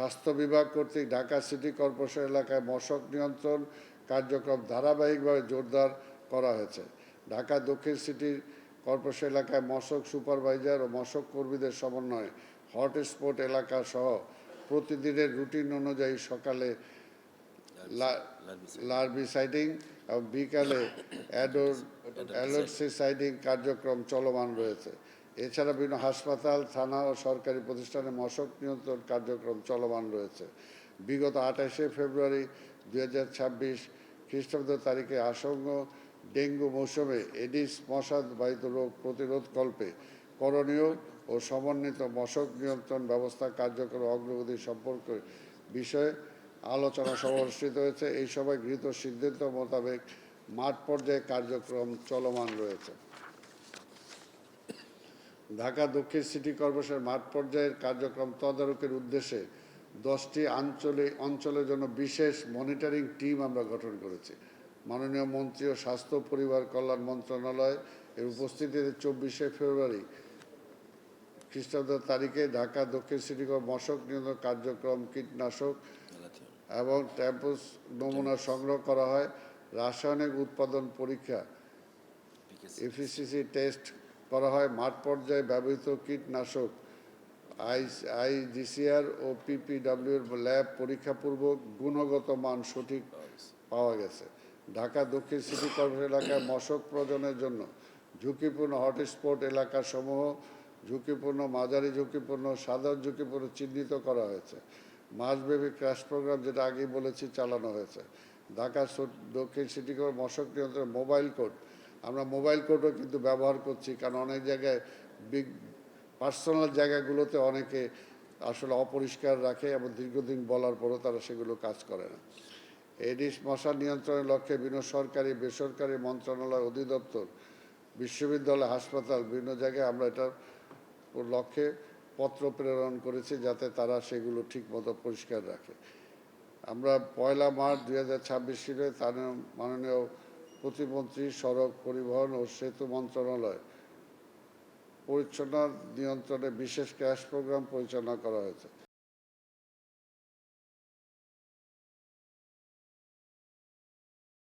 স্বাস্থ্য বিভাগ কর্তৃক ঢাকা সিটি কর্পোরেশন এলাকায় মশক নিয়ন্ত্রণ কার্যক্রম ধারাবাহিকভাবে জোরদার করা হয়েছে। ঢাকা দক্ষিণ সিটি কর্পোরেশন এলাকায় মশক সুপারভাইজার ও মশক কর্মীদের সমন্বয়ে হটস্পট এলাকা সহ প্রতিদিনের রুটিন অনুযায়ী সকালে লার্ভিসাইডিং এবং বিকালে অ্যাডোলসিসাইডিং কার্যক্রম চলমান রয়েছে। এছাড়া বিভিন্ন হাসপাতাল, থানা ও সরকারি প্রতিষ্ঠানে মশক নিয়ন্ত্রণ কার্যক্রম চলমান রয়েছে। বিগত 28শে ফেব্রুয়ারি 2026 খ্রিস্টাব্দ তারিখে আসন্ন ডেঙ্গু মৌসুমে এডিস মশাবাহিত রোগ প্রতিরোধকল্পে করণীয় ও সমন্বিত মশক নিয়ন্ত্রণ ব্যবস্থা কার্যক্রম অগ্রগতি সম্পর্কে বিষয়ে আলোচনা সভা অনুষ্ঠিত হয়েছে। এই সভায় গৃহীত সিদ্ধান্ত মোতাবেক মাঠ পর্যায়ে কার্যক্রম চলমান রয়েছে। ঢাকা দক্ষিণ সিটি কর্পোরেশনের মাঠ পর্যায়ের কার্যক্রম তদারকির উদ্দেশ্যে 10টি অঞ্চলের জন্য বিশেষ মনিটরিং টিম আমরা গঠন করেছি। মাননীয় মন্ত্রী ও স্বাস্থ্য পরিবার কল্যাণ মন্ত্রণালয় এর উপস্থিতিতে 24শে ফেব্রুয়ারি খ্রিস্টাব্দ তারিখে ঢাকা দক্ষিণ সিটি মশক নিয়ন্ত্রণ কার্যক্রম, কীটনাশক এবং ট্যাম্পুস নমুনা সংগ্রহ করা হয়। রাসায়নিক উৎপাদন পরীক্ষা এফিসিসি টেস্ট করা হয়। মাঠ পর্যায়ে ব্যবহৃত কীটনাশক আইজিসিআর ও পিপিডব্লিউর ল্যাব পরীক্ষাপূর্বক গুণগত মান সঠিক পাওয়া গেছে। ঢাকা দক্ষিণ সিটি কর্পোরেশন এলাকায় মশক প্রজনের জন্য ঝুঁকিপূর্ণ হটস্পট এলাকাসমূহ ঝুঁকিপূর্ণ, মাঝারি ঝুঁকিপূর্ণ, সাধারণ ঝুঁকিপূর্ণ চিহ্নিত করা হয়েছে। মাসব্যাপী ক্র্যাশ প্রোগ্রাম, যেটা আগেই বলেছি, চালানো হয়েছে। ঢাকা দক্ষিণ সিটি কর্পোরেশন মশক নিয়ন্ত্রণ মোবাইল কোড, আমরা মোবাইল কোডও কিন্তু ব্যবহার করছি, কারণ অনেক জায়গায় পার্সোনাল জায়গাগুলোতে অনেকে আসলে অপরিষ্কার রাখে এবং দীর্ঘদিন বলার পরও তারা সেগুলো কাজ করে না। এডিস মশা নিয়ন্ত্রণের লক্ষ্যে বিভিন্ন সরকারি বেসরকারি মন্ত্রণালয়, অধিদপ্তর, বিশ্ববিদ্যালয়, হাসপাতাল, বিভিন্ন জায়গায় আমরা এটার লক্ষ্যে পত্র প্রেরণ করেছি যাতে তারা সেগুলো ঠিকমতো পরিষ্কার রাখে। আমরা 1 মার্চ 2026 সালে মাননীয় প্রতিমন্ত্রী সড়ক পরিবহন ও সেতু মন্ত্রণালয় পরিচ্ছন্ন নিয়ন্ত্রণে বিশেষ ক্র্যাশ প্রোগ্রাম পরিচালনা করা হয়েছে।